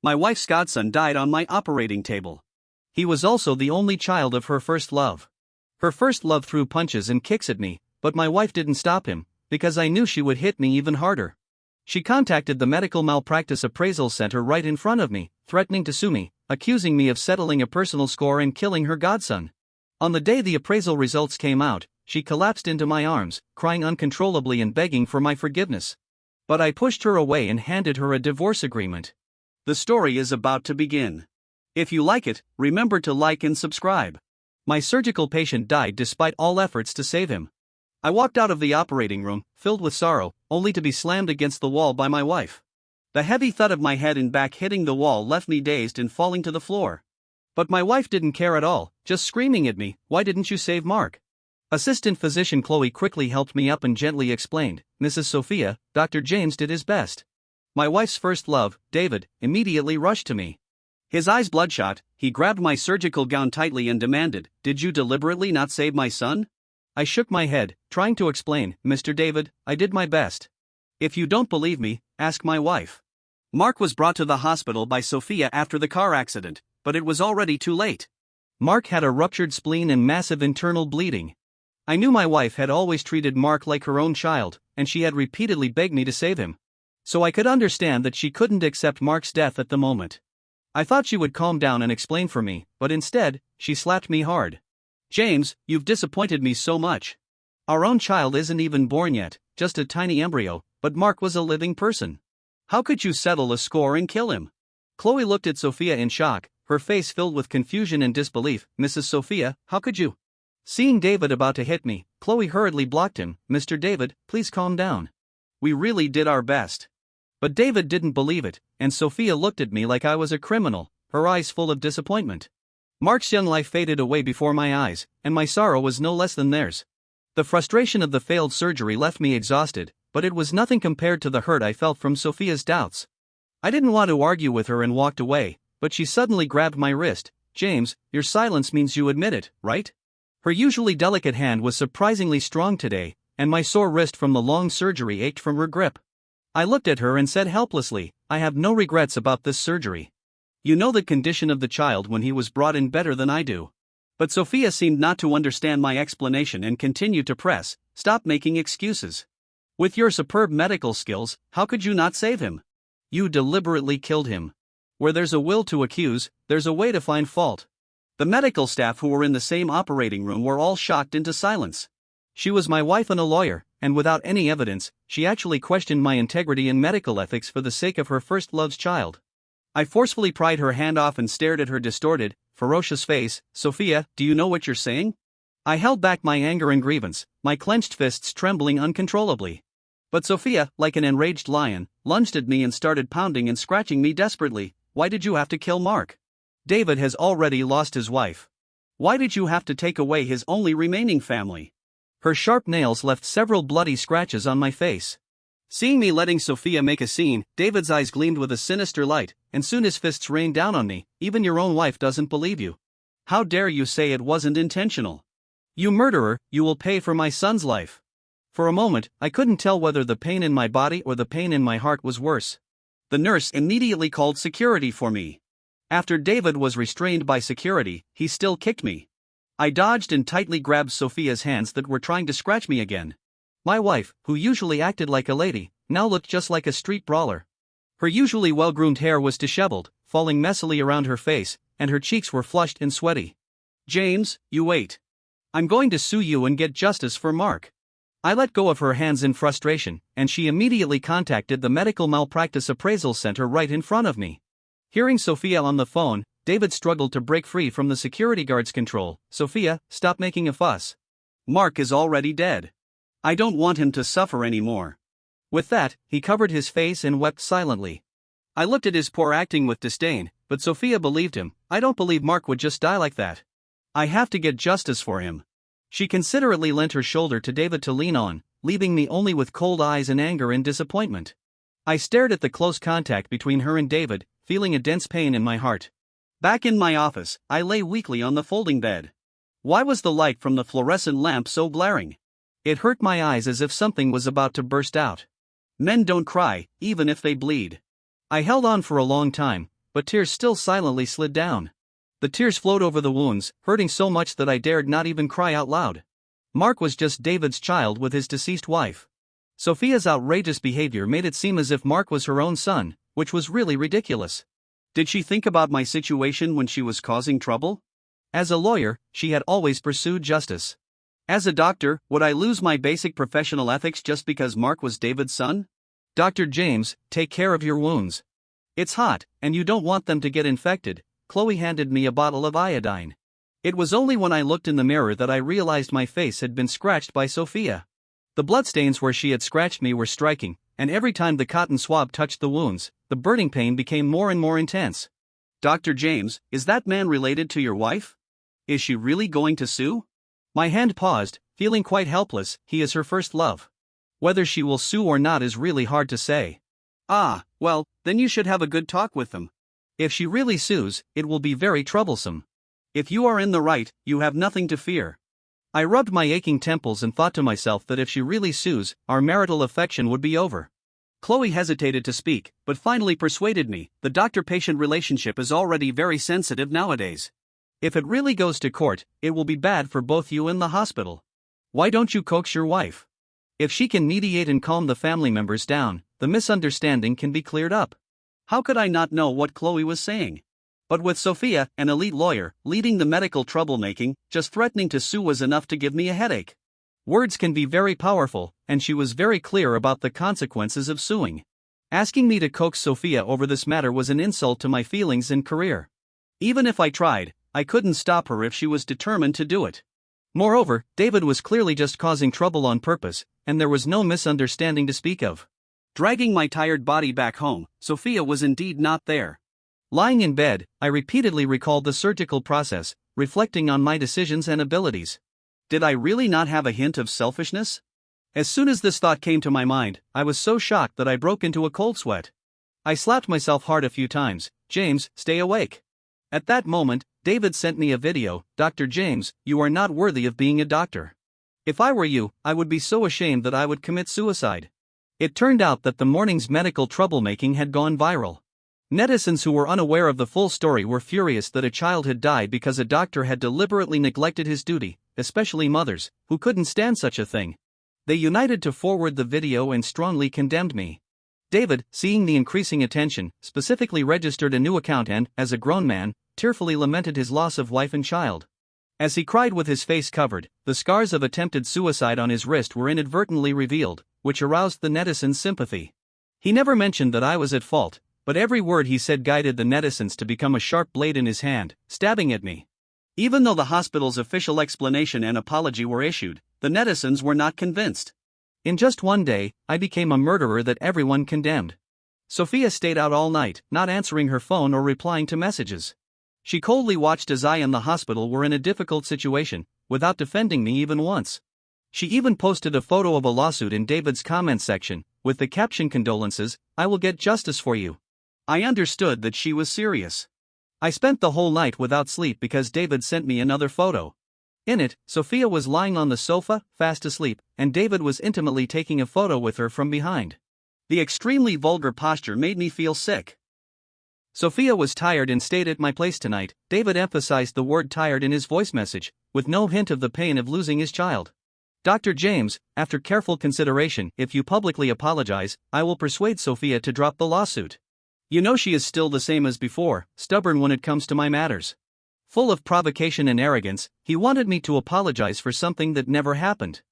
My wife's godson died on my operating table. He was also the only child of her first love. Her first love threw punches and kicks at me, but my wife didn't stop him, because I knew she would hit me even harder. She contacted the Medical Malpractice Appraisal Center right in front of me, threatening to sue me, accusing me of settling a personal score and killing her godson. On the day the appraisal results came out, she collapsed into my arms, crying uncontrollably and begging for my forgiveness. But I pushed her away and handed her a divorce agreement. The story is about to begin. If you like it, remember to like and subscribe. My surgical patient died despite all efforts to save him. I walked out of the operating room, filled with sorrow, only to be slammed against the wall by my wife. The heavy thud of my head and back hitting the wall left me dazed and falling to the floor. But my wife didn't care at all, just screaming at me, "Why didn't you save Mark?" Assistant physician Chloe quickly helped me up and gently explained, "Mrs. Sophia, Dr. James did his best." My wife's first love, David, immediately rushed to me. His eyes bloodshot, he grabbed my surgical gown tightly and demanded, "Did you deliberately not save my son?" I shook my head, trying to explain, "Mr. David, I did my best. If you don't believe me, ask my wife." Mark was brought to the hospital by Sophia after the car accident, but it was already too late. Mark had a ruptured spleen and massive internal bleeding. I knew my wife had always treated Mark like her own child, and she had repeatedly begged me to save him. So I could understand that she couldn't accept Mark's death at the moment. I thought she would calm down and explain for me, but instead, she slapped me hard. "James, you've disappointed me so much. Our own child isn't even born yet, just a tiny embryo, but Mark was a living person. How could you settle a score and kill him?" Chloe looked at Sophia in shock, her face filled with confusion and disbelief. "Mrs. Sophia, how could you?" Seeing David about to hit me, Chloe hurriedly blocked him. "Mr. David, please calm down. We really did our best." But David didn't believe it, and Sophia looked at me like I was a criminal, her eyes full of disappointment. Mark's young life faded away before my eyes, and my sorrow was no less than theirs. The frustration of the failed surgery left me exhausted, but it was nothing compared to the hurt I felt from Sophia's doubts. I didn't want to argue with her and walked away, but she suddenly grabbed my wrist. "James, your silence means you admit it, right?" Her usually delicate hand was surprisingly strong today, and my sore wrist from the long surgery ached from her grip. I looked at her and said helplessly, "I have no regrets about this surgery. You know the condition of the child when he was brought in better than I do." But Sophia seemed not to understand my explanation and continued to press, "Stop making excuses. With your superb medical skills, how could you not save him? You deliberately killed him. Where there's a will to accuse, there's a way to find fault." The medical staff who were in the same operating room were all shocked into silence. She was my wife and a lawyer, and without any evidence, she actually questioned my integrity and medical ethics for the sake of her first love's child. I forcefully pried her hand off and stared at her distorted, ferocious face. "Sophia, do you know what you're saying?" I held back my anger and grievance, my clenched fists trembling uncontrollably. But Sophia, like an enraged lion, lunged at me and started pounding and scratching me desperately. "Why did you have to kill Mark? David has already lost his wife. Why did you have to take away his only remaining family?" Her sharp nails left several bloody scratches on my face. Seeing me letting Sophia make a scene, David's eyes gleamed with a sinister light, and soon his fists rained down on me. "Even your own wife doesn't believe you. How dare you say it wasn't intentional? You murderer, you will pay for my son's life." For a moment, I couldn't tell whether the pain in my body or the pain in my heart was worse. The nurse immediately called security for me. After David was restrained by security, he still kicked me. I dodged and tightly grabbed Sophia's hands that were trying to scratch me again. My wife, who usually acted like a lady, now looked just like a street brawler. Her usually well-groomed hair was disheveled, falling messily around her face, and her cheeks were flushed and sweaty. "James, you wait. I'm going to sue you and get justice for Mark." I let go of her hands in frustration, and she immediately contacted the Medical Malpractice Appraisal Center right in front of me. Hearing Sophia on the phone, David struggled to break free from the security guard's control. "Sophia, stop making a fuss. Mark is already dead. I don't want him to suffer anymore." With that, he covered his face and wept silently. I looked at his poor acting with disdain, but Sophia believed him. "I don't believe Mark would just die like that. I have to get justice for him." She considerately lent her shoulder to David to lean on, leaving me only with cold eyes and anger and disappointment. I stared at the close contact between her and David, feeling a dense pain in my heart. Back in my office, I lay weakly on the folding bed. Why was the light from the fluorescent lamp so glaring? It hurt my eyes as if something was about to burst out. Men don't cry, even if they bleed. I held on for a long time, but tears still silently slid down. The tears flowed over the wounds, hurting so much that I dared not even cry out loud. Mark was just David's child with his deceased wife. Sophia's outrageous behavior made it seem as if Mark was her own son, which was really ridiculous. Did she think about my situation when she was causing trouble? As a lawyer, she had always pursued justice. As a doctor, would I lose my basic professional ethics just because Mark was David's son? Dr. James, take care of your wounds. It's hot, and you don't want them to get infected. Chloe handed me a bottle of iodine. It was only when I looked in the mirror that I realized my face had been scratched by Sophia. The bloodstains where she had scratched me were striking, and every time the cotton swab touched the wounds, the burning pain became more and more intense. Dr. James, is that man related to your wife? Is she really going to sue? My hand paused, feeling quite helpless. He is her first love. Whether she will sue or not is really hard to say. Ah, well, then you should have a good talk with them. If she really sues, it will be very troublesome. If you are in the right, you have nothing to fear. I rubbed my aching temples and thought to myself that if she really sues, our marital affection would be over. Chloe hesitated to speak, but finally persuaded me. The doctor-patient relationship is already very sensitive nowadays. If it really goes to court, it will be bad for both you and the hospital. Why don't you coax your wife? If she can mediate and calm the family members down, the misunderstanding can be cleared up. How could I not know what Chloe was saying? But with Sophia, an elite lawyer, leading the medical troublemaking, just threatening to sue was enough to give me a headache. Words can be very powerful, and she was very clear about the consequences of suing. Asking me to coax Sophia over this matter was an insult to my feelings and career. Even if I tried, I couldn't stop her if she was determined to do it. Moreover, David was clearly just causing trouble on purpose, and there was no misunderstanding to speak of. Dragging my tired body back home, Sophia was indeed not there. Lying in bed, I repeatedly recalled the surgical process, reflecting on my decisions and abilities. Did I really not have a hint of selfishness? As soon as this thought came to my mind, I was so shocked that I broke into a cold sweat. I slapped myself hard a few times. James, stay awake. At that moment, David sent me a video. Dr. James, you are not worthy of being a doctor. If I were you, I would be so ashamed that I would commit suicide. It turned out that the morning's medical troublemaking had gone viral. Netizens who were unaware of the full story were furious that a child had died because a doctor had deliberately neglected his duty, especially mothers, who couldn't stand such a thing. They united to forward the video and strongly condemned me. David, seeing the increasing attention, specifically registered a new account and, as a grown man, tearfully lamented his loss of wife and child. As he cried with his face covered, the scars of attempted suicide on his wrist were inadvertently revealed, which aroused the netizens' sympathy. He never mentioned that I was at fault, but every word he said guided the netizens to become a sharp blade in his hand, stabbing at me. Even though the hospital's official explanation and apology were issued, the netizens were not convinced. In just one day, I became a murderer that everyone condemned. Sophia stayed out all night, not answering her phone or replying to messages. She coldly watched as I and the hospital were in a difficult situation, without defending me even once. She even posted a photo of a lawsuit in David's comment section, with the caption "Condolences, I will get justice for you." I understood that she was serious. I spent the whole night without sleep because David sent me another photo. In it, Sophia was lying on the sofa, fast asleep, and David was intimately taking a photo with her from behind. The extremely vulgar posture made me feel sick. Sophia was tired and stayed at my place tonight. David emphasized the word tired in his voice message, with no hint of the pain of losing his child. Dr. James, after careful consideration, if you publicly apologize, I will persuade Sophia to drop the lawsuit. You know she is still the same as before, stubborn when it comes to my matters. Full of provocation and arrogance, he wanted me to apologize for something that never happened.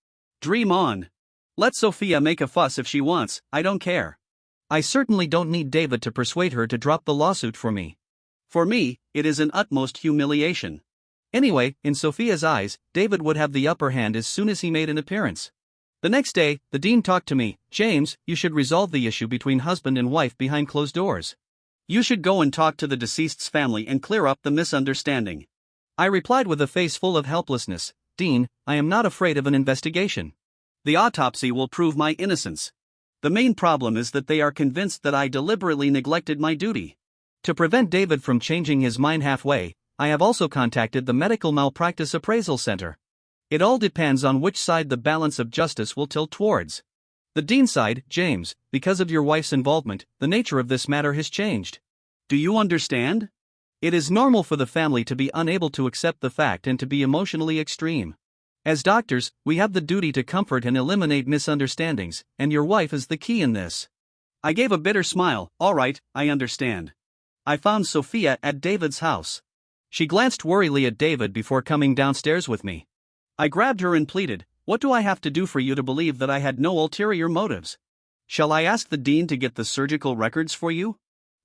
Dream on. Let Sophia make a fuss if she wants, I don't care. I certainly don't need David to persuade her to drop the lawsuit for me. For me, it is an utmost humiliation. Anyway, in Sophia's eyes, David would have the upper hand as soon as he made an appearance. The next day, the dean talked to me. James, you should resolve the issue between husband and wife behind closed doors. You should go and talk to the deceased's family and clear up the misunderstanding. I replied with a face full of helplessness. Dean, I am not afraid of an investigation. The autopsy will prove my innocence. The main problem is that they are convinced that I deliberately neglected my duty. To prevent David from changing his mind halfway, I have also contacted the Medical Malpractice Appraisal Center. It all depends on which side the balance of justice will tilt towards. The dean side, James, because of your wife's involvement, the nature of this matter has changed. Do you understand? It is normal for the family to be unable to accept the fact and to be emotionally extreme. As doctors, we have the duty to comfort and eliminate misunderstandings, and your wife is the key in this. I gave a bitter smile. All right, I understand. I found Sophia at David's house. She glanced worriedly at David before coming downstairs with me. I grabbed her and pleaded, "What do I have to do for you to believe that I had no ulterior motives? Shall I ask the dean to get the surgical records for you?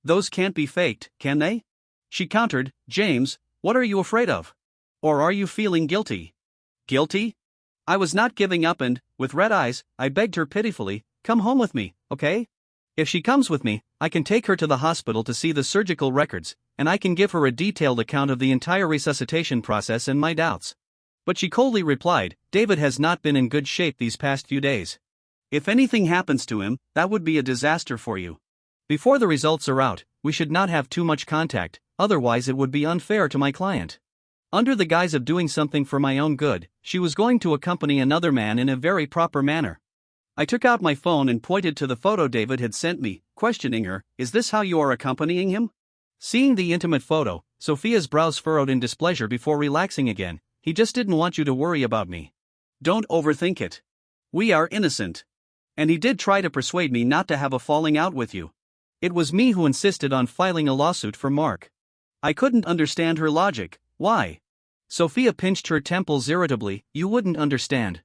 Those can't be faked, can they?" She countered, "James, what are you afraid of? Or are you feeling guilty?" Guilty? I was not giving up and, with red eyes, I begged her pitifully, "Come home with me, okay? If she comes with me, I can take her to the hospital to see the surgical records, and I can give her a detailed account of the entire resuscitation process and my doubts." But she coldly replied, "David has not been in good shape these past few days. If anything happens to him, that would be a disaster for you. Before the results are out, we should not have too much contact, otherwise it would be unfair to my client." Under the guise of doing something for my own good, she was going to accompany another man in a very proper manner. I took out my phone and pointed to the photo David had sent me, questioning her, "Is this how you are accompanying him?" Seeing the intimate photo, Sophia's brows furrowed in displeasure before relaxing again. "He just didn't want you to worry about me. Don't overthink it. We are innocent. And he did try to persuade me not to have a falling out with you. It was me who insisted on filing a lawsuit for Mark." I couldn't understand her logic. Why? Sophia pinched her temples irritably. "You wouldn't understand.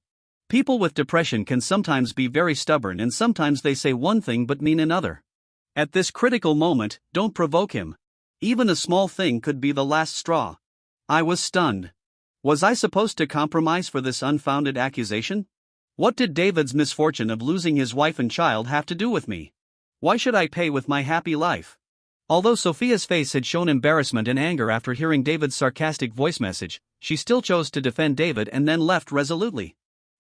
People with depression can sometimes be very stubborn and sometimes they say one thing but mean another. At this critical moment, don't provoke him. Even a small thing could be the last straw." I was stunned. Was I supposed to compromise for this unfounded accusation? What did David's misfortune of losing his wife and child have to do with me? Why should I pay with my happy life? Although Sophia's face had shown embarrassment and anger after hearing David's sarcastic voice message, she still chose to defend David and then left resolutely.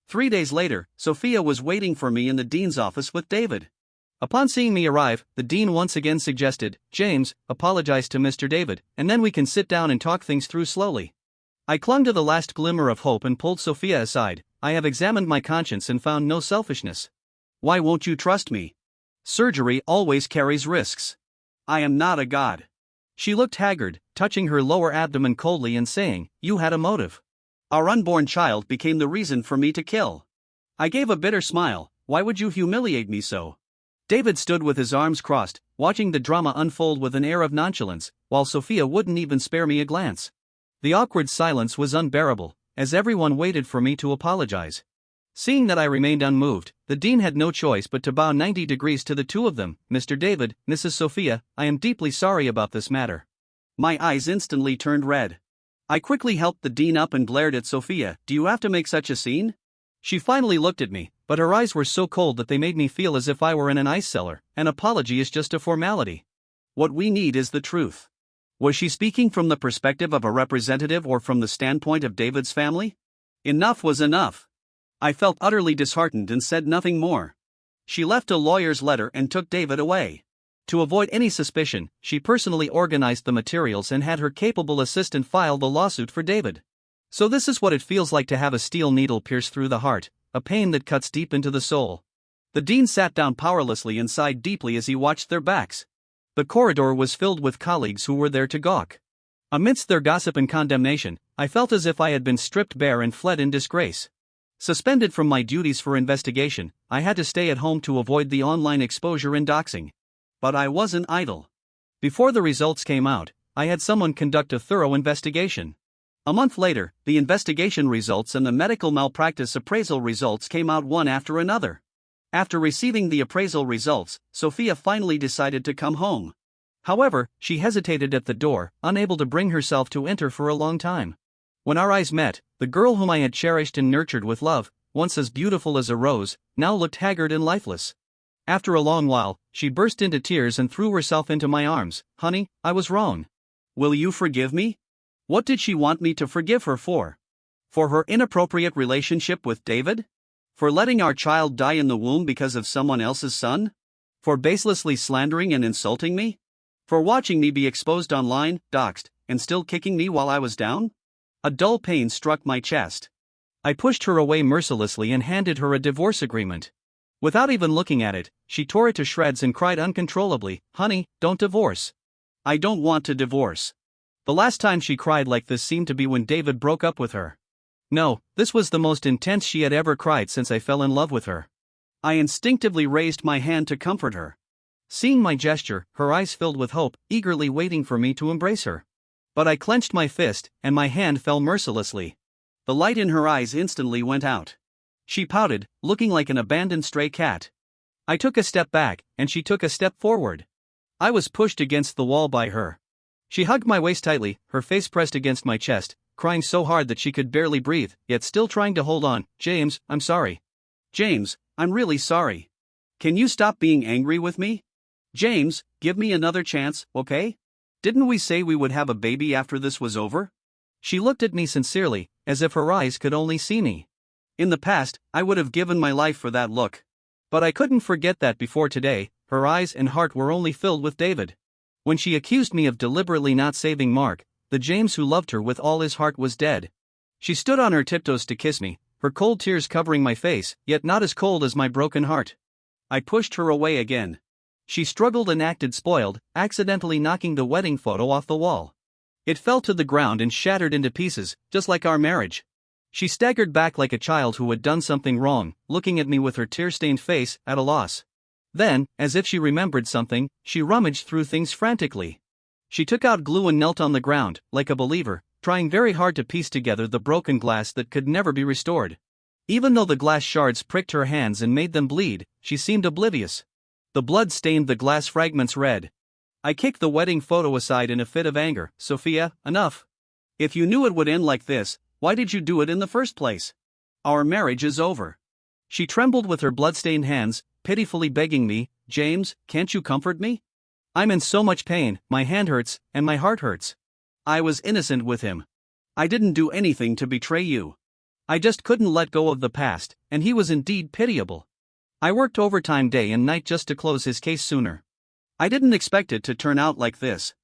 3 days later, Sophia was waiting for me in the dean's office with David. Upon seeing me arrive, the dean once again suggested, "James, apologize to Mr. David, and then we can sit down and talk things through slowly." I clung to the last glimmer of hope and pulled Sophia aside. "I have examined my conscience and found no selfishness. Why won't you trust me? Surgery always carries risks. I am not a god." She looked haggard, touching her lower abdomen coldly and saying, "You had a motive. Our unborn child became the reason for me to kill." I gave a bitter smile. "Why would you humiliate me so?" David stood with his arms crossed, watching the drama unfold with an air of nonchalance, while Sophia wouldn't even spare me a glance. The awkward silence was unbearable, as everyone waited for me to apologize. Seeing that I remained unmoved, the dean had no choice but to bow 90 degrees to the two of them. "Mr. David, Mrs. Sophia, I am deeply sorry about this matter." My eyes instantly turned red. I quickly helped the dean up and glared at Sophia. "Do you have to make such a scene?" She finally looked at me, but her eyes were so cold that they made me feel as if I were in an ice cellar. "An apology is just a formality. What we need is the truth." Was she speaking from the perspective of a representative or from the standpoint of David's family? Enough was enough. I felt utterly disheartened and said nothing more. She left a lawyer's letter and took David away. To avoid any suspicion, she personally organized the materials and had her capable assistant file the lawsuit for David. So this is what it feels like to have a steel needle pierce through the heart, a pain that cuts deep into the soul. The dean sat down powerlessly and sighed deeply as he watched their backs. The corridor was filled with colleagues who were there to gawk. Amidst their gossip and condemnation, I felt as if I had been stripped bare and fled in disgrace. Suspended from my duties for investigation, I had to stay at home to avoid the online exposure and doxing. But I wasn't idle. Before the results came out, I had someone conduct a thorough investigation. A month later, the investigation results and the medical malpractice appraisal results came out one after another. After receiving the appraisal results, Sophia finally decided to come home. However, she hesitated at the door, unable to bring herself to enter for a long time. When our eyes met, the girl whom I had cherished and nurtured with love, once as beautiful as a rose, now looked haggard and lifeless. After a long while, she burst into tears and threw herself into my arms. "Honey, I was wrong. Will you forgive me?" What did she want me to forgive her for? For her inappropriate relationship with David? For letting our child die in the womb because of someone else's son? For baselessly slandering and insulting me? For watching me be exposed online, doxed, and still kicking me while I was down? A dull pain struck my chest. I pushed her away mercilessly and handed her a divorce agreement. Without even looking at it, she tore it to shreds and cried uncontrollably, "Honey, don't divorce. I don't want to divorce. The last time she cried like this seemed to be when David broke up with her. No, this was the most intense she had ever cried since I fell in love with her. I instinctively raised my hand to comfort her. Seeing my gesture, her eyes filled with hope, eagerly waiting for me to embrace her. But I clenched my fist, and my hand fell mercilessly. The light in her eyes instantly went out. She pouted, looking like an abandoned stray cat. I took a step back, and she took a step forward. I was pushed against the wall by her. She hugged my waist tightly, her face pressed against my chest, crying so hard that she could barely breathe, yet still trying to hold on. James, I'm sorry. James, I'm really sorry. Can you stop being angry with me? James, give me another chance, okay? Didn't we say we would have a baby after this was over? She looked at me sincerely, as if her eyes could only see me. In the past, I would have given my life for that look. But I couldn't forget that before today, her eyes and heart were only filled with David. When she accused me of deliberately not saving Mark, the James who loved her with all his heart was dead. She stood on her tiptoes to kiss me, her cold tears covering my face, yet not as cold as my broken heart. I pushed her away again. She struggled and acted spoiled, accidentally knocking the wedding photo off the wall. It fell to the ground and shattered into pieces, just like our marriage. She staggered back like a child who had done something wrong, looking at me with her tear-stained face, at a loss. Then, as if she remembered something, she rummaged through things frantically. She took out glue and knelt on the ground, like a believer, trying very hard to piece together the broken glass that could never be restored. Even though the glass shards pricked her hands and made them bleed, she seemed oblivious. The blood stained the glass fragments red. I kicked the wedding photo aside in a fit of anger. Sophia, enough. If you knew it would end like this, why did you do it in the first place? Our marriage is over. She trembled with her blood-stained hands, pitifully begging me, James, can't you comfort me? I'm in so much pain, my hand hurts, and my heart hurts. I was innocent with him. I didn't do anything to betray you. I just couldn't let go of the past, and he was indeed pitiable. I worked overtime day and night just to close his case sooner. I didn't expect it to turn out like this.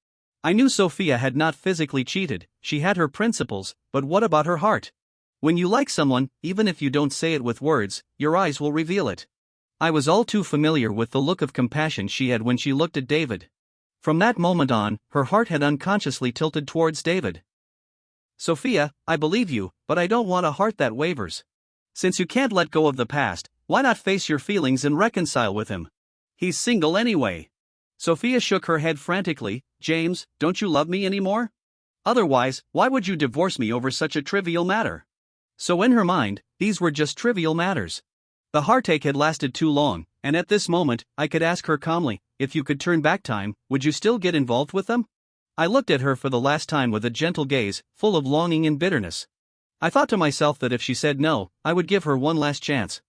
I knew Sophia had not physically cheated, she had her principles, but what about her heart? When you like someone, even if you don't say it with words, your eyes will reveal it. I was all too familiar with the look of compassion she had when she looked at David. From that moment on, her heart had unconsciously tilted towards David. Sophia, I believe you, but I don't want a heart that wavers. Since you can't let go of the past, why not face your feelings and reconcile with him? He's single anyway. Sophia shook her head frantically. James, don't you love me anymore? Otherwise, why would you divorce me over such a trivial matter? So in her mind, these were just trivial matters. The heartache had lasted too long, and at this moment, I could ask her calmly, if you could turn back time, would you still get involved with them? I looked at her for the last time with a gentle gaze, full of longing and bitterness. I thought to myself that if she said no, I would give her one last chance.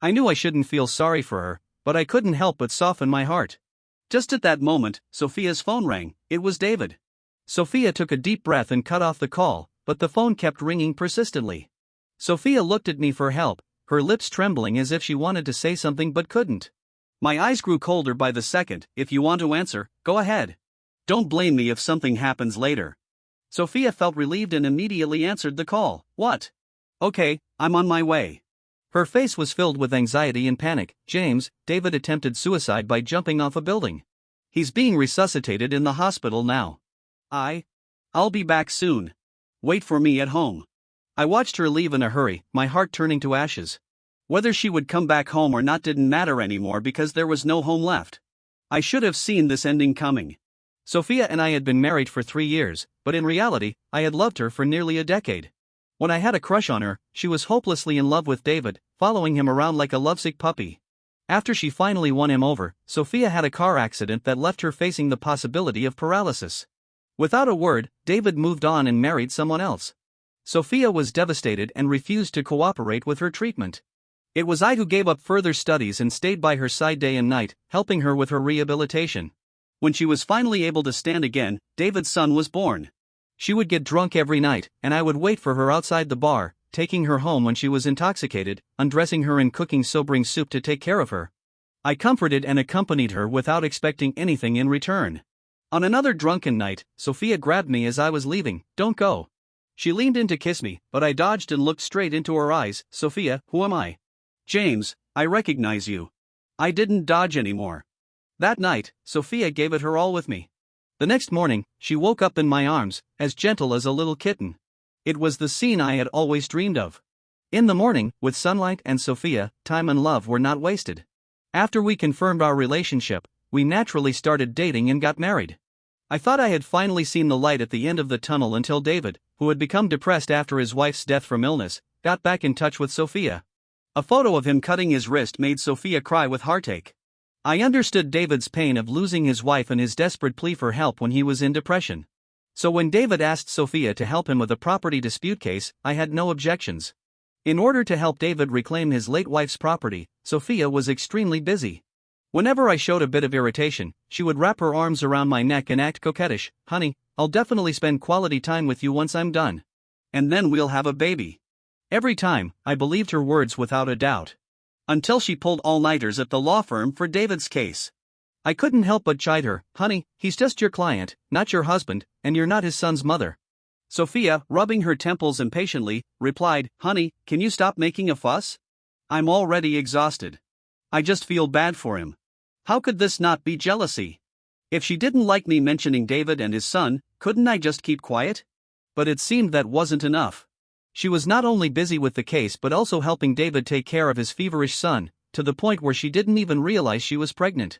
I knew I shouldn't feel sorry for her, but I couldn't help but soften my heart. Just at that moment, Sophia's phone rang. It was David. Sophia took a deep breath and cut off the call, but the phone kept ringing persistently. Sophia looked at me for help, her lips trembling as if she wanted to say something but couldn't. My eyes grew colder by the second. If you want to answer, go ahead. Don't blame me if something happens later. Sophia felt relieved and immediately answered the call. What? Okay, I'm on my way. Her face was filled with anxiety and panic. James, David attempted suicide by jumping off a building. He's being resuscitated in the hospital now. I'll be back soon. Wait for me at home. I watched her leave in a hurry, my heart turning to ashes. Whether she would come back home or not didn't matter anymore because there was no home left. I should have seen this ending coming. Sophia and I had been married for 3 years, but in reality, I had loved her for nearly a decade. When I had a crush on her, she was hopelessly in love with David, following him around like a lovesick puppy. After she finally won him over, Sophia had a car accident that left her facing the possibility of paralysis. Without a word, David moved on and married someone else. Sophia was devastated and refused to cooperate with her treatment. It was I who gave up further studies and stayed by her side day and night, helping her with her rehabilitation. When she was finally able to stand again, David's son was born. She would get drunk every night, and I would wait for her outside the bar, taking her home when she was intoxicated, undressing her and cooking sobering soup to take care of her. I comforted and accompanied her without expecting anything in return. On another drunken night, Sophia grabbed me as I was leaving. Don't go. She leaned in to kiss me, but I dodged and looked straight into her eyes. Sophia, who am I? James, I recognize you. I didn't dodge anymore. That night, Sophia gave it her all with me. The next morning, she woke up in my arms, as gentle as a little kitten. It was the scene I had always dreamed of. In the morning, with sunlight and Sophia, time and love were not wasted. After we confirmed our relationship, we naturally started dating and got married. I thought I had finally seen the light at the end of the tunnel until David, who had become depressed after his wife's death from illness, got back in touch with Sophia. A photo of him cutting his wrist made Sophia cry with heartache. I understood David's pain of losing his wife and his desperate plea for help when he was in depression. So when David asked Sophia to help him with a property dispute case, I had no objections. In order to help David reclaim his late wife's property, Sophia was extremely busy. Whenever I showed a bit of irritation, she would wrap her arms around my neck and act coquettish. "Honey, I'll definitely spend quality time with you once I'm done. And then we'll have a baby." Every time, I believed her words without a doubt. Until she pulled all-nighters at the law firm for David's case. I couldn't help but chide her. "Honey, he's just your client, not your husband, and you're not his son's mother." Sophia, rubbing her temples impatiently, replied, "Honey, can you stop making a fuss? I'm already exhausted. I just feel bad for him. How could this not be jealousy? If she didn't like me mentioning David and his son, couldn't I just keep quiet?" But it seemed that wasn't enough. She was not only busy with the case but also helping David take care of his feverish son, to the point where she didn't even realize she was pregnant.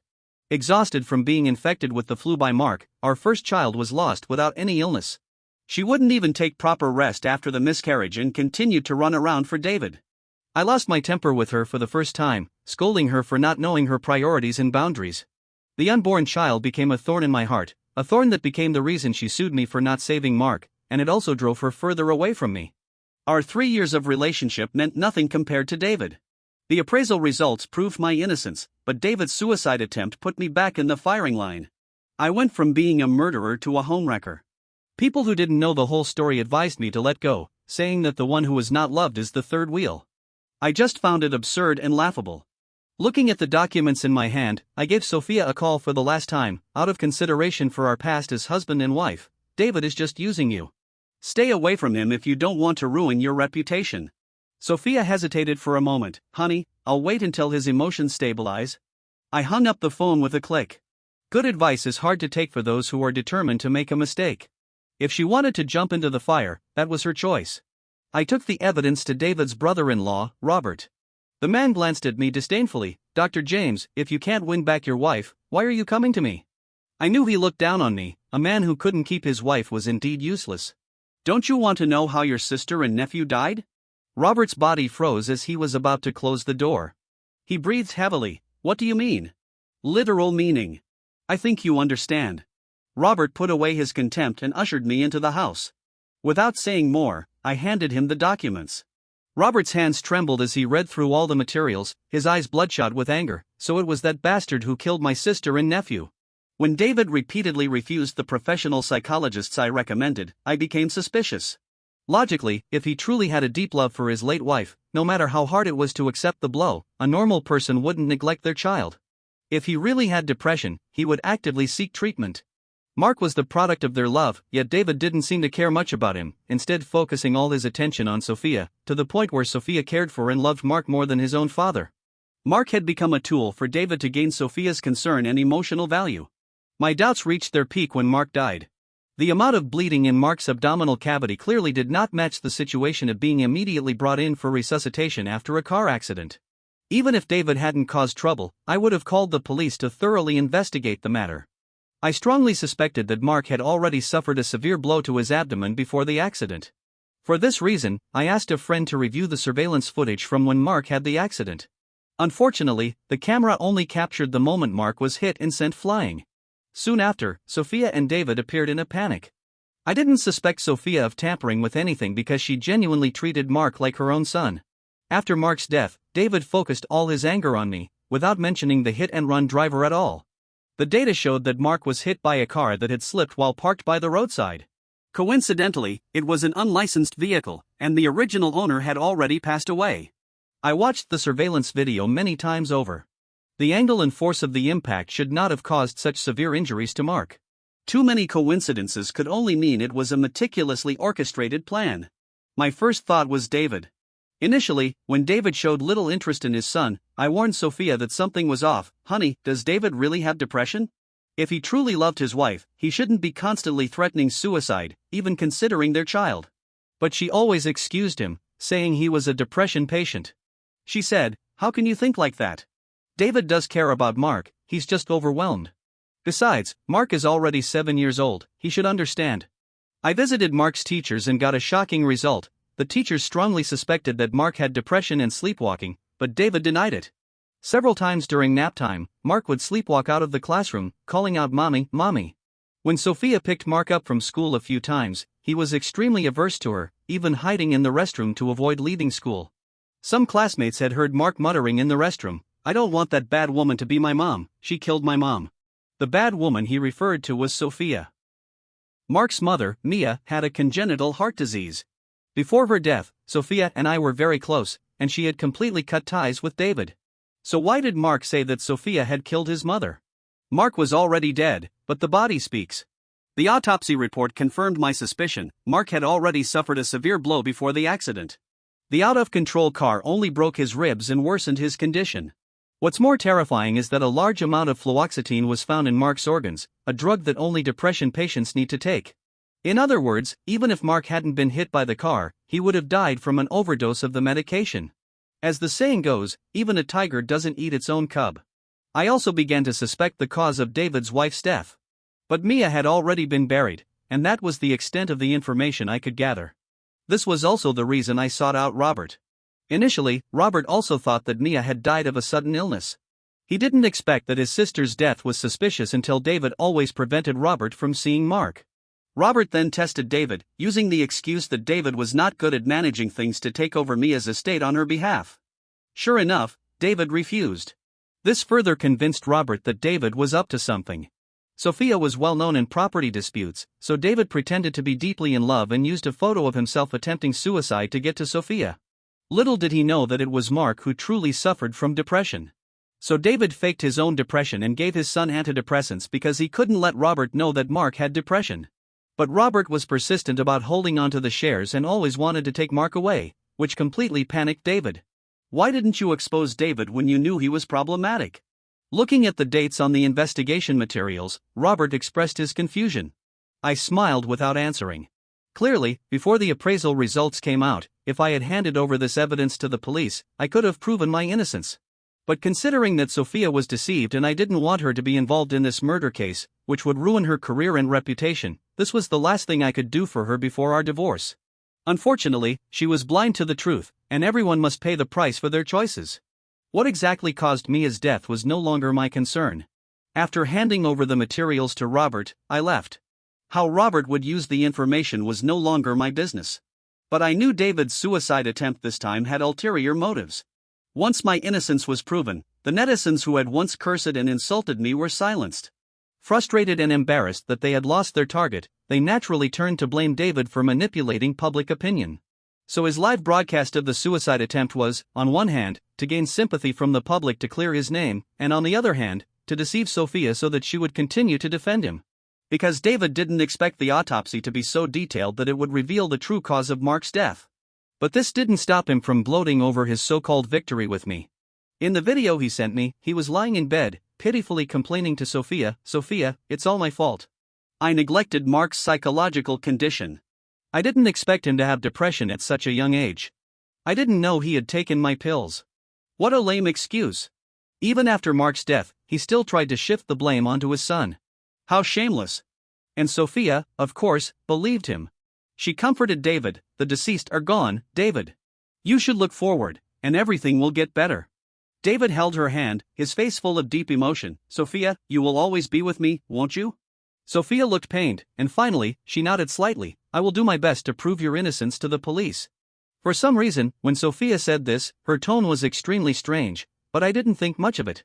Exhausted from being infected with the flu by Mark, our first child was lost without any illness. She wouldn't even take proper rest after the miscarriage and continued to run around for David. I lost my temper with her for the first time, scolding her for not knowing her priorities and boundaries. The unborn child became a thorn in my heart, a thorn that became the reason she sued me for not saving Mark, and it also drove her further away from me. Our 3 years of relationship meant nothing compared to David. The appraisal results proved my innocence, but David's suicide attempt put me back in the firing line. I went from being a murderer to a homewrecker. People who didn't know the whole story advised me to let go, saying that the one who is not loved is the third wheel. I just found it absurd and laughable. Looking at the documents in my hand, I gave Sophia a call for the last time. "Out of consideration for our past as husband and wife, David is just using you. Stay away from him if you don't want to ruin your reputation." Sophia hesitated for a moment. "Honey, I'll wait until his emotions stabilize." I hung up the phone with a click. Good advice is hard to take for those who are determined to make a mistake. If she wanted to jump into the fire, that was her choice. I took the evidence to David's brother-in-law, Robert. The man glanced at me disdainfully. "Dr. James, if you can't win back your wife, why are you coming to me?" I knew he looked down on me. A man who couldn't keep his wife was indeed useless. "Don't you want to know how your sister and nephew died?" Robert's body froze as he was about to close the door. He breathed heavily. "What do you mean?" "Literal meaning. I think you understand." Robert put away his contempt and ushered me into the house. Without saying more, I handed him the documents. Robert's hands trembled as he read through all the materials, his eyes bloodshot with anger. So it was that bastard who killed my sister and nephew. When David repeatedly refused the professional psychologists I recommended, I became suspicious. Logically, if he truly had a deep love for his late wife, no matter how hard it was to accept the blow, a normal person wouldn't neglect their child. If he really had depression, he would actively seek treatment. Mark was the product of their love, yet David didn't seem to care much about him, instead focusing all his attention on Sophia, to the point where Sophia cared for and loved Mark more than his own father. Mark had become a tool for David to gain Sophia's concern and emotional value. My doubts reached their peak when Mark died. The amount of bleeding in Mark's abdominal cavity clearly did not match the situation of being immediately brought in for resuscitation after a car accident. Even if David hadn't caused trouble, I would have called the police to thoroughly investigate the matter. I strongly suspected that Mark had already suffered a severe blow to his abdomen before the accident. For this reason, I asked a friend to review the surveillance footage from when Mark had the accident. Unfortunately, the camera only captured the moment Mark was hit and sent flying. Soon after, Sophia and David appeared in a panic. I didn't suspect Sophia of tampering with anything because she genuinely treated Mark like her own son. After Mark's death, David focused all his anger on me, without mentioning the hit-and-run driver at all. The data showed that Mark was hit by a car that had slipped while parked by the roadside. Coincidentally, it was an unlicensed vehicle, and the original owner had already passed away. I watched the surveillance video many times over. The angle and force of the impact should not have caused such severe injuries to Mark. Too many coincidences could only mean it was a meticulously orchestrated plan. My first thought was David. Initially, when David showed little interest in his son, I warned Sophia that something was off. "Honey, does David really have depression? If he truly loved his wife, he shouldn't be constantly threatening suicide, even considering their child. But she always excused him, saying he was a depression patient. She said, "How can you think like that? David does care about Mark, he's just overwhelmed. Besides, Mark is already 7 years old, he should understand." I visited Mark's teachers and got a shocking result. The teachers strongly suspected that Mark had depression and sleepwalking, but David denied it. Several times during nap time, Mark would sleepwalk out of the classroom, calling out "Mommy, Mommy." When Sophia picked Mark up from school a few times, he was extremely averse to her, even hiding in the restroom to avoid leaving school. Some classmates had heard Mark muttering in the restroom, "I don't want that bad woman to be my mom, she killed my mom." The bad woman he referred to was Sophia. Mark's mother, Mia, had a congenital heart disease. Before her death, Sophia and I were very close, and she had completely cut ties with David. So why did Mark say that Sophia had killed his mother? Mark was already dead, but the body speaks. The autopsy report confirmed my suspicion. Mark had already suffered a severe blow before the accident. The out-of-control car only broke his ribs and worsened his condition. What's more terrifying is that a large amount of fluoxetine was found in Mark's organs, a drug that only depression patients need to take. In other words, even if Mark hadn't been hit by the car, he would have died from an overdose of the medication. As the saying goes, even a tiger doesn't eat its own cub. I also began to suspect the cause of David's wife's death. But Mia had already been buried, and that was the extent of the information I could gather. This was also the reason I sought out Robert. Initially, Robert also thought that Mia had died of a sudden illness. He didn't expect that his sister's death was suspicious until David always prevented Robert from seeing Mark. Robert then tested David, using the excuse that David was not good at managing things to take over Mia's estate on her behalf. Sure enough, David refused. This further convinced Robert that David was up to something. Sophia was well known in property disputes, so David pretended to be deeply in love and used a photo of himself attempting suicide to get to Sophia. Little did he know that it was Mark who truly suffered from depression. So David faked his own depression and gave his son antidepressants because he couldn't let Robert know that Mark had depression. But Robert was persistent about holding onto the shares and always wanted to take Mark away, which completely panicked David. Why didn't you expose David when you knew he was problematic? Looking at the dates on the investigation materials, Robert expressed his confusion. I smiled without answering. Clearly, before the appraisal results came out, if I had handed over this evidence to the police, I could have proven my innocence. But considering that Sophia was deceived and I didn't want her to be involved in this murder case, which would ruin her career and reputation, this was the last thing I could do for her before our divorce. Unfortunately, she was blind to the truth, and everyone must pay the price for their choices. What exactly caused Mia's death was no longer my concern. After handing over the materials to Robert, I left. How Robert would use the information was no longer my business. But I knew David's suicide attempt this time had ulterior motives. Once my innocence was proven, the netizens who had once cursed and insulted me were silenced. Frustrated and embarrassed that they had lost their target, they naturally turned to blame David for manipulating public opinion. So his live broadcast of the suicide attempt was, on one hand, to gain sympathy from the public to clear his name, and on the other hand, to deceive Sophia so that she would continue to defend him. Because David didn't expect the autopsy to be so detailed that it would reveal the true cause of Mark's death. But this didn't stop him from gloating over his so-called victory with me. In the video he sent me, he was lying in bed, pitifully complaining to Sophia, "Sophia, it's all my fault. I neglected Mark's psychological condition. I didn't expect him to have depression at such a young age. I didn't know he had taken my pills." What a lame excuse. Even after Mark's death, he still tried to shift the blame onto his son. How shameless. And Sophia, of course, believed him. She comforted David, "The deceased are gone, David. You should look forward, and everything will get better." David held her hand, his face full of deep emotion. "Sophia, you will always be with me, won't you?" Sophia looked pained, and finally, she nodded slightly. "I will do my best to prove your innocence to the police." For some reason, when Sophia said this, her tone was extremely strange, but I didn't think much of it.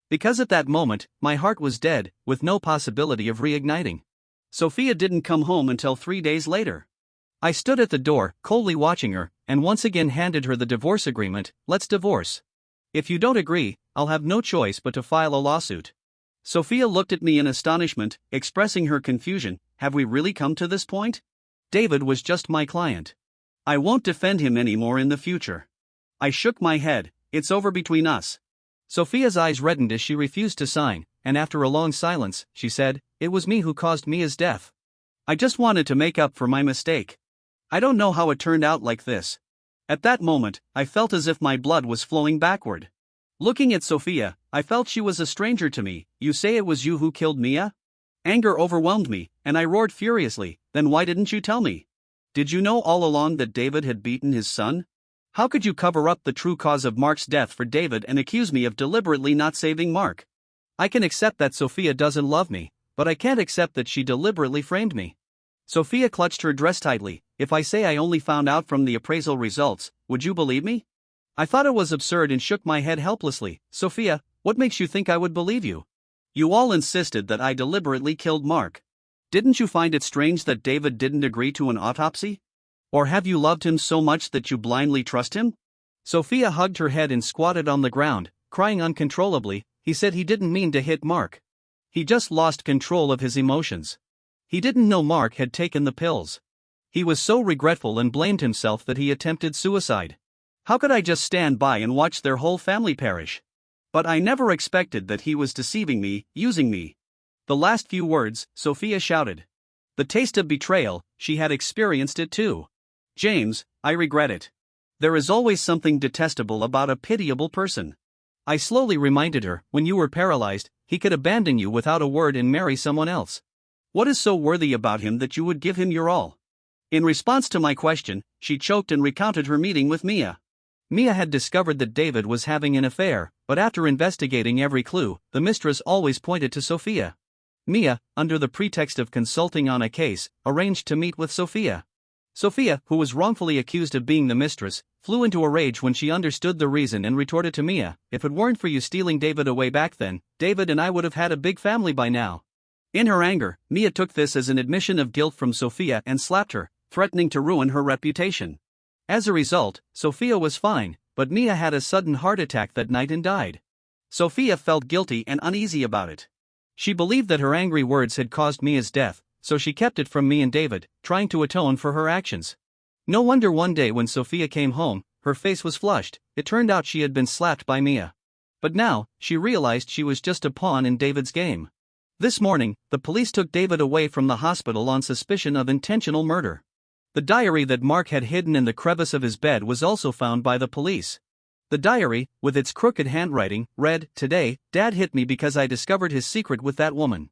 Because at that moment, my heart was dead, with no possibility of reigniting. Sophia didn't come home until 3 days later. I stood at the door, coldly watching her, and once again handed her the divorce agreement. "Let's divorce. If you don't agree, I'll have no choice but to file a lawsuit." Sophia looked at me in astonishment, expressing her confusion. Have we really come to this point? David was just my client. I won't defend him anymore in the future. I shook my head. It's over between us. Sophia's eyes reddened as she refused to sign, and after a long silence, she said, "It was me who caused Mia's death. I just wanted to make up for my mistake. I don't know how it turned out like this." At that moment, I felt as if my blood was flowing backward. Looking at Sophia, I felt she was a stranger to me. "You say it was you who killed Mia?" Anger overwhelmed me, and I roared furiously, "Then why didn't you tell me? Did you know all along that David had beaten his son? How could you cover up the true cause of Mark's death for David and accuse me of deliberately not saving Mark? I can accept that Sophia doesn't love me, but I can't accept that she deliberately framed me." Sophia clutched her dress tightly. "If I say I only found out from the appraisal results, would you believe me?" I thought it was absurd and shook my head helplessly. "Sophia, what makes you think I would believe you? You all insisted that I deliberately killed Mark. Didn't you find it strange that David didn't agree to an autopsy? Or have you loved him so much that you blindly trust him?" Sophia hugged her head and squatted on the ground, crying uncontrollably. "He said he didn't mean to hit Mark. He just lost control of his emotions. He didn't know Mark had taken the pills. He was so regretful and blamed himself that he attempted suicide. How could I just stand by and watch their whole family perish? But I never expected that he was deceiving me, using me." The last few words, Sophia shouted. The taste of betrayal, she had experienced it too. "James, I regret it. There is always something detestable about a pitiable person. I slowly reminded her, when you were paralyzed, he could abandon you without a word and marry someone else. What is so worthy about him that you would give him your all?" In response to my question, she choked and recounted her meeting with Mia. Mia had discovered that David was having an affair, but after investigating every clue, the mistress always pointed to Sophia. Mia, under the pretext of consulting on a case, arranged to meet with Sophia. Sophia, who was wrongfully accused of being the mistress, flew into a rage when she understood the reason and retorted to Mia, "If it weren't for you stealing David away back then, David and I would have had a big family by now." In her anger, Mia took this as an admission of guilt from Sophia and slapped her, threatening to ruin her reputation. As a result, Sophia was fine, but Mia had a sudden heart attack that night and died. Sophia felt guilty and uneasy about it. She believed that her angry words had caused Mia's death, so she kept it from me and David, trying to atone for her actions. No wonder one day when Sophia came home, her face was flushed. It turned out she had been slapped by Mia. But now, she realized she was just a pawn in David's game. This morning, the police took David away from the hospital on suspicion of intentional murder. The diary that Mark had hidden in the crevice of his bed was also found by the police. The diary, with its crooked handwriting, read, "Today, Dad hit me because I discovered his secret with that woman.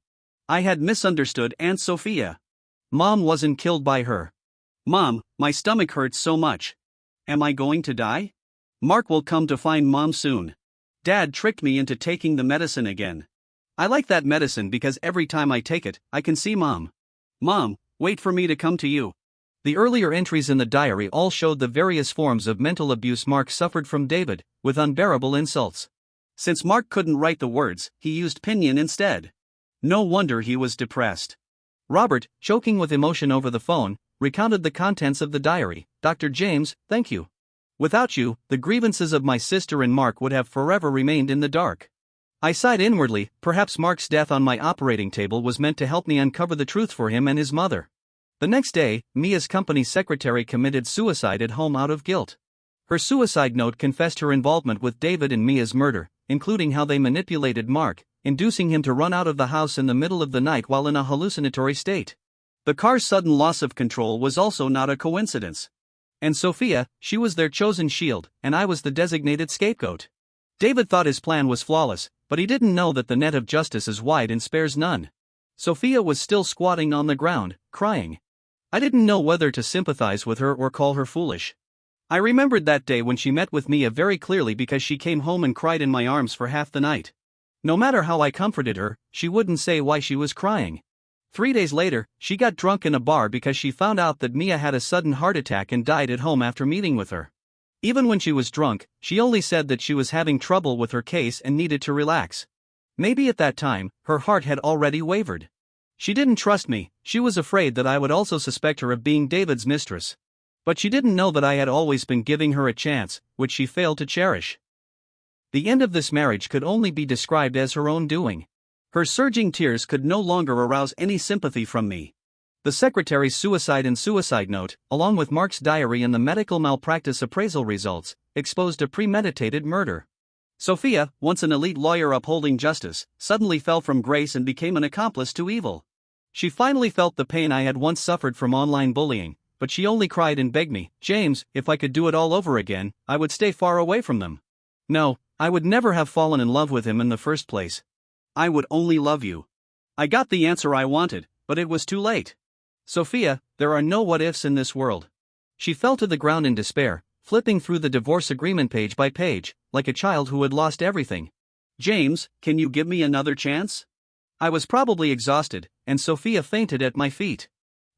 I had misunderstood Aunt Sophia. Mom wasn't killed by her. Mom, my stomach hurts so much. Am I going to die? Mark will come to find Mom soon. Dad tricked me into taking the medicine again. I like that medicine because every time I take it, I can see Mom. Mom, wait for me to come to you." The earlier entries in the diary all showed the various forms of mental abuse Mark suffered from David, with unbearable insults. Since Mark couldn't write the words, he used Pinyin instead. No wonder he was depressed. Robert, choking with emotion over the phone, recounted the contents of the diary. "Dr. James, thank you. Without you, the grievances of my sister and Mark would have forever remained in the dark." I sighed inwardly. Perhaps Mark's death on my operating table was meant to help me uncover the truth for him and his mother. The next day, Mia's company secretary committed suicide at home out of guilt. Her suicide note confessed her involvement with David in Mia's murder, including how they manipulated Mark, inducing him to run out of the house in the middle of the night while in a hallucinatory state. The car's sudden loss of control was also not a coincidence. And Sophia, she was their chosen shield, and I was the designated scapegoat. David thought his plan was flawless, but he didn't know that the net of justice is wide and spares none. Sophia was still squatting on the ground, crying. I didn't know whether to sympathize with her or call her foolish. I remembered that day when she met with Mia very clearly because she came home and cried in my arms for half the night. No matter how I comforted her, she wouldn't say why she was crying. 3 days later, she got drunk in a bar because she found out that Mia had a sudden heart attack and died at home after meeting with her. Even when she was drunk, she only said that she was having trouble with her case and needed to relax. Maybe at that time, her heart had already wavered. She didn't trust me. She was afraid that I would also suspect her of being David's mistress. But she didn't know that I had always been giving her a chance, which she failed to cherish. The end of this marriage could only be described as her own doing. Her surging tears could no longer arouse any sympathy from me. The secretary's suicide and suicide note, along with Mark's diary and the medical malpractice appraisal results, exposed a premeditated murder. Sophia, once an elite lawyer upholding justice, suddenly fell from grace and became an accomplice to evil. She finally felt the pain I had once suffered from online bullying, but she only cried and begged me, James, if I could do it all over again, I would stay far away from them. No, I would never have fallen in love with him in the first place. I would only love you. I got the answer I wanted, but it was too late. Sophia, there are no what ifs in this world. She fell to the ground in despair, flipping through the divorce agreement page by page, like a child who had lost everything. James, can you give me another chance? I was probably exhausted, and Sophia fainted at my feet.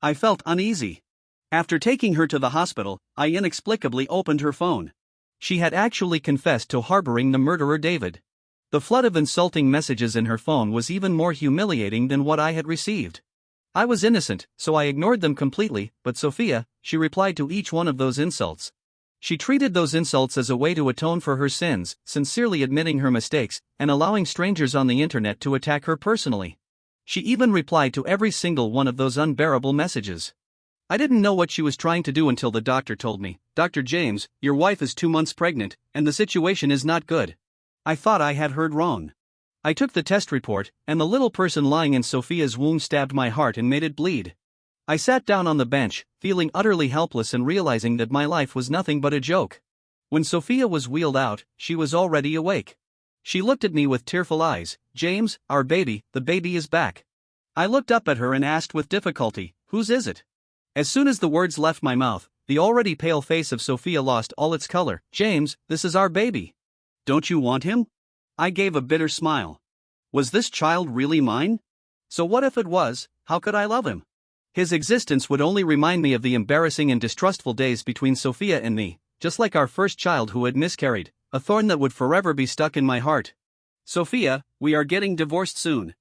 I felt uneasy. After taking her to the hospital, I inexplicably opened her phone. She had actually confessed to harboring the murderer David. The flood of insulting messages in her phone was even more humiliating than what I had received. I was innocent, so I ignored them completely, but Sophia, she replied to each one of those insults. She treated those insults as a way to atone for her sins, sincerely admitting her mistakes, and allowing strangers on the internet to attack her personally. She even replied to every single one of those unbearable messages. I didn't know what she was trying to do until the doctor told me, Dr. James, your wife is 2 months pregnant, and the situation is not good. I thought I had heard wrong. I took the test report, and the little person lying in Sophia's womb stabbed my heart and made it bleed. I sat down on the bench, feeling utterly helpless and realizing that my life was nothing but a joke. When Sophia was wheeled out, she was already awake. She looked at me with tearful eyes, James, our baby, the baby is back. I looked up at her and asked with difficulty, whose is it? As soon as the words left my mouth, the already pale face of Sophia lost all its color. James, this is our baby. Don't you want him? I gave a bitter smile. Was this child really mine? So what if it was? How could I love him? His existence would only remind me of the embarrassing and distrustful days between Sophia and me, just like our first child who had miscarried, a thorn that would forever be stuck in my heart. Sophia, we are getting divorced soon.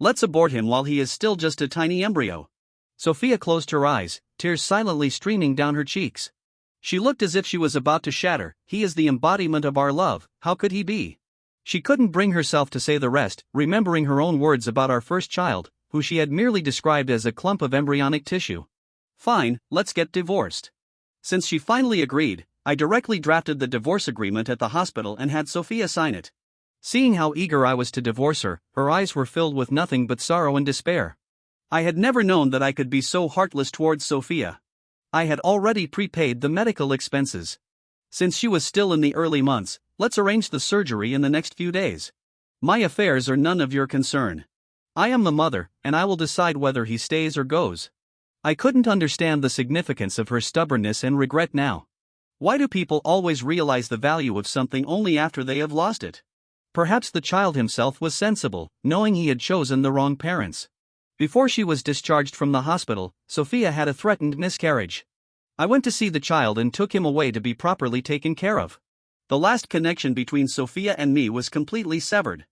Let's abort him while he is still just a tiny embryo. Sophia closed her eyes, tears silently streaming down her cheeks. She looked as if she was about to shatter. He is the embodiment of our love, how could he be? She couldn't bring herself to say the rest, remembering her own words about our first child, who she had merely described as a clump of embryonic tissue. Fine, let's get divorced. Since she finally agreed, I directly drafted the divorce agreement at the hospital and had Sophia sign it. Seeing how eager I was to divorce her, her eyes were filled with nothing but sorrow and despair. I had never known that I could be so heartless towards Sophia. I had already prepaid the medical expenses. Since she was still in the early months, let's arrange the surgery in the next few days. My affairs are none of your concern. I am the mother, and I will decide whether he stays or goes. I couldn't understand the significance of her stubbornness and regret now. Why do people always realize the value of something only after they have lost it? Perhaps the child himself was sensible, knowing he had chosen the wrong parents. Before she was discharged from the hospital, Sophia had a threatened miscarriage. I went to see the child and took him away to be properly taken care of. The last connection between Sophia and me was completely severed.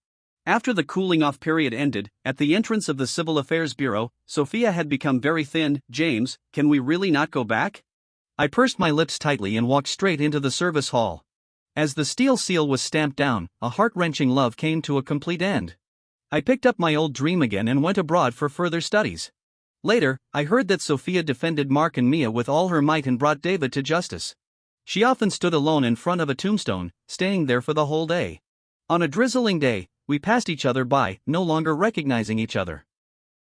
After the cooling-off period ended, at the entrance of the Civil Affairs Bureau, Sophia had become very thin. James, can we really not go back? I pursed my lips tightly and walked straight into the service hall. As the steel seal was stamped down, a heart-wrenching love came to a complete end. I picked up my old dream again and went abroad for further studies. Later, I heard that Sophia defended Mark and Mia with all her might and brought David to justice. She often stood alone in front of a tombstone, staying there for the whole day. On a drizzling day, we passed each other by, no longer recognizing each other.